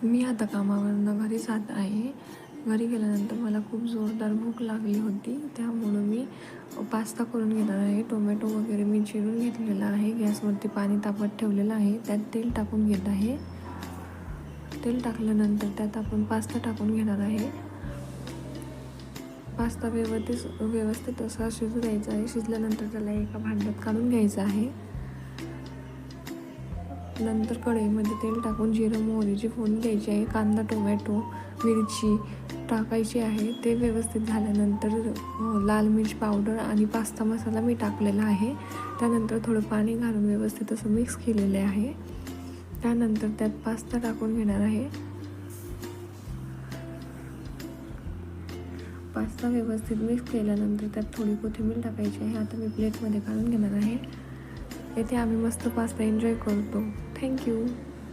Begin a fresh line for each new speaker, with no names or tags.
मी आता कामावरनं घरी जात आहे. घरी गेल्यानंतर मला खूप जोरदार भूक लागली होती, त्यामुळं मी पास्ता करून घेणार आहे. टोमॅटो वगैरे मी चिरून घेतलेला आहे. गॅसवरती पाणी तापत ठेवलेलं आहे. त्यात तेल टाकून घेत आहे. तेल टाकल्यानंतर त्यात आपण पास्ता टाकून घेणार आहे. पास्ता व्यवस्थित असा शिजू द्यायचा आहे. शिजल्यानंतर त्याला एका भांड्यात काढून घ्यायचं आहे. नंतर कढईमध्ये तेल टाकून जिरं मोहरीची फोडणी द्यायची आहे. कांदा, टोमॅटो, मिरची टाकायची आहे. ते व्यवस्थित झाल्यानंतर लाल मिर्च पावडर आणि पास्ता मसाला मी टाकलेला आहे. त्यानंतर थोडं पाणी घालून व्यवस्थित असं मिक्स केलेले आहे. त्यानंतर त्यात पास्ता टाकून घेणार आहे. पास्ता व्यवस्थित मिक्स केल्यानंतर त्यात थोडी कोथिंबीर टाकायची आहे. आता मी प्लेटमध्ये काढून घेणार आहे. येथे आम्ही मस्त पास्ता एन्जॉय करतो. थँक्यू.